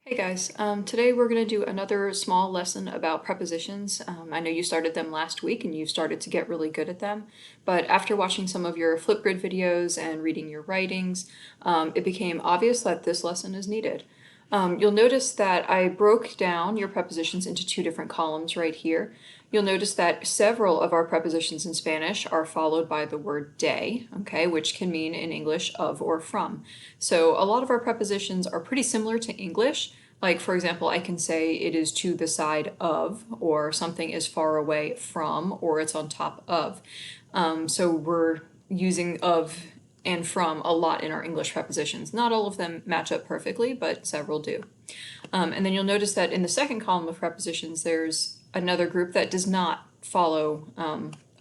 Hey guys, today we're going to do another small lesson about prepositions. I know you started them last week and you've started to get really good at them, but after watching some of your Flipgrid videos and reading your writings, it became obvious that this lesson is needed. You'll notice that I broke down your prepositions into two different columns right here. You'll notice that several of our prepositions in Spanish are followed by the word de, okay, which can mean in English of or from. So a lot of our prepositions are pretty similar to English. Like, for example, I can say it is to the side of, or something is far away from, or it's on top of. So we're using of and from a lot in our English prepositions. Not all of them match up perfectly, but several do. And then you'll notice that in the second column of prepositions, there's another group that does not follow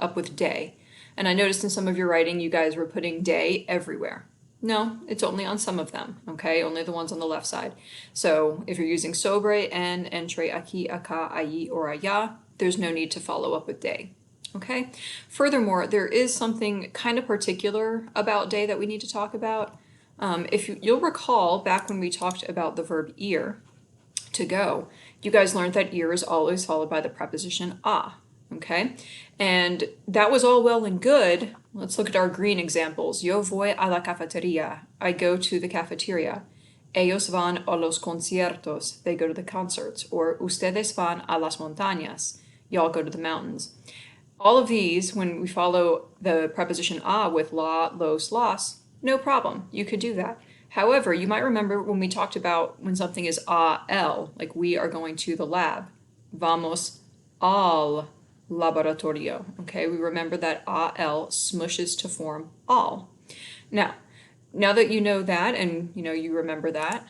up with de. And I noticed in some of your writing, you guys were putting de everywhere. No, it's only on some of them, okay? Only the ones on the left side. So if you're using sobre, en, entre, aquí, acá, allí, or allá, there's no need to follow up with de. Okay. Furthermore, there is something kind of particular about de that we need to talk about. If you'll recall, back when we talked about the verb ir, to go, you guys learned that ir is always followed by the preposition a. Okay, and that was all well and good. Let's look at our green examples. Yo voy a la cafeteria. I go to the cafeteria. Ellos van a los conciertos. They go to the concerts. Or ustedes van a las montañas. Y'all go to the mountains. All of these, when we follow the preposition a with la, los, las, no problem. You could do that. However, you might remember when we talked about when something is al, like we are going to the lab. Vamos al laboratorio. Okay, we remember that al smushes to form all. Now that you know that and you remember that,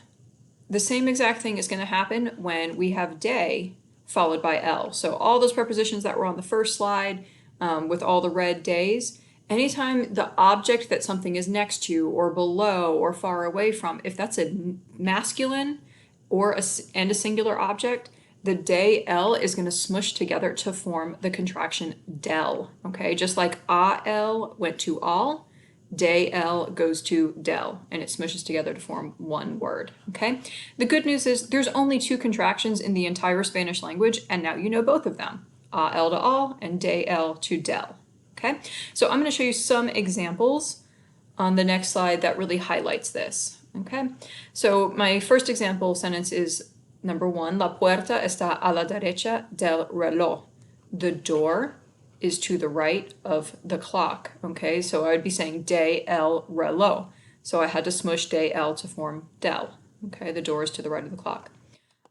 the same exact thing is going to happen when we have de followed by l. So all those prepositions that were on the first slide with all the red days, anytime the object that something is next to or below or far away from, if that's a masculine and a singular object, the de l is going to smush together to form the contraction del. Okay, just like al went to all, de l goes to del, and it smushes together to form one word. Okay, the good news is there's only two contractions in the entire Spanish language, and now you know both of them, al to all and de l to del. Okay, so I'm going to show you some examples on the next slide that really highlights this. Okay, so my first example sentence is number one, la puerta está a la derecha del reloj. The door is to the right of the clock. Okay, so I would be saying de el reloj. So I had to smush de el to form del. Okay, the door is to the right of the clock.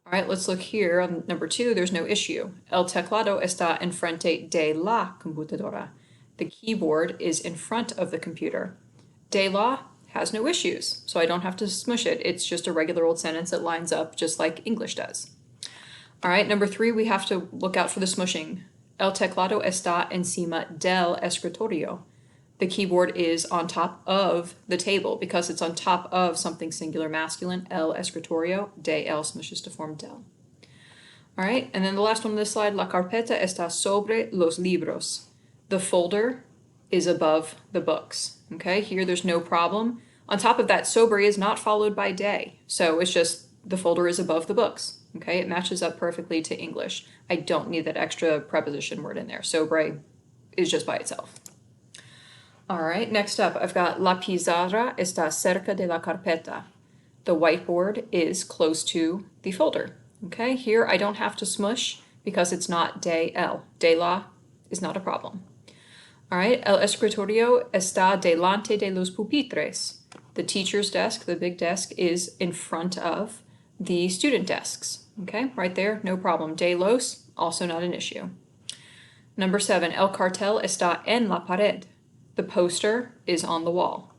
All right, let's look here on number two. There's no issue. El teclado está enfrente de la computadora. The keyboard is in front of the computer. De la has no issues, so I don't have to smush it. It's just a regular old sentence that lines up just like English does. All right, number three, we have to look out for the smushing. El teclado está encima del escritorio. The keyboard is on top of the table because it's on top of something singular masculine, el escritorio, de el smushes to form del. All right, and then the last one on this slide, la carpeta está sobre los libros. The folder is above the books. Okay, here there's no problem. On top of that, sobre is not followed by de, so it's just the folder is above the books. Okay, it matches up perfectly to English. I don't need that extra preposition word in there. Sobre is just by itself. All right, next up, I've got la pizarra está cerca de la carpeta. The whiteboard is close to the folder. Okay, here I don't have to smush because it's not de el. De la is not a problem. All right, el escritorio está delante de los pupitres. The teacher's desk, the big desk, is in front of the student desks. Okay, right there, no problem. De los, also not an issue. Number seven, el cartel está en la pared. The poster is on the wall.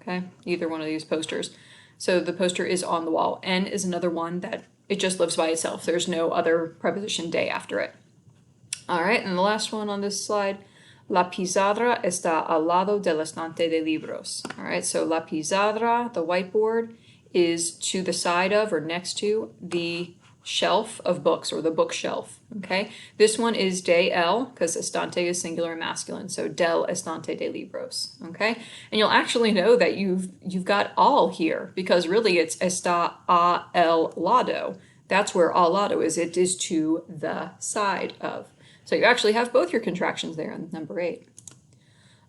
Okay, either one of these posters. So the poster is on the wall. En is another one that it just lives by itself. There's no other preposition de after it. All right, and the last one on this slide, la pizarra está al lado del estante de libros. All right, so la pizarra, the whiteboard, is to the side of or next to the shelf of books, or the bookshelf, okay? This one is de el, because estante is singular and masculine, so del estante de libros, okay? And you'll actually know that you've got al here, because really it's está a el lado. That's where al lado is. It is to the side of. So you actually have both your contractions there in number 8.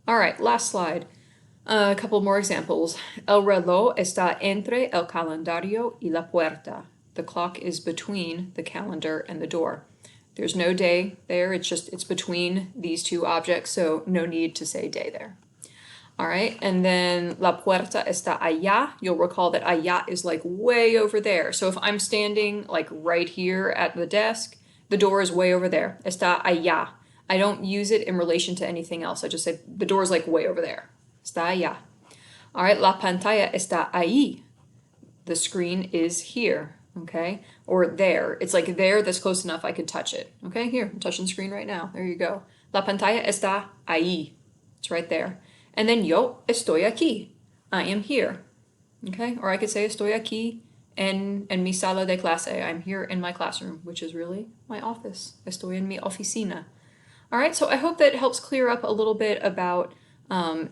All right, last slide. A couple more examples. El reloj está entre el calendario y la puerta. The clock is between the calendar and the door. There's no day there, it's between these two objects, so no need to say day there. All right, and then la puerta está allá. You'll recall that allá is like way over there. So if I'm standing like right here at the desk, the door is way over there. Está allá. I don't use it in relation to anything else. I just say the door is like way over there. Está allá. All right, la pantalla está ahí. The screen is here, okay? Or there. It's like there, that's close enough I could touch it. Okay, here, I'm touching the screen right now. There you go. La pantalla está ahí. It's right there. And then yo estoy aquí. I am here. Okay, or I could say estoy aquí en mi sala de clase. I'm here in my classroom, which is really my office. Estoy en mi oficina. All right, so I hope that helps clear up a little bit about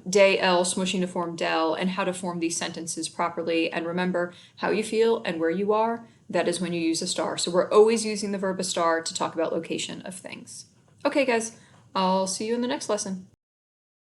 de el smushing to form del and how to form these sentences properly. And remember how you feel and where you are, that is when you use a star. So we're always using the verb a star to talk about location of things. Okay guys, I'll see you in the next lesson.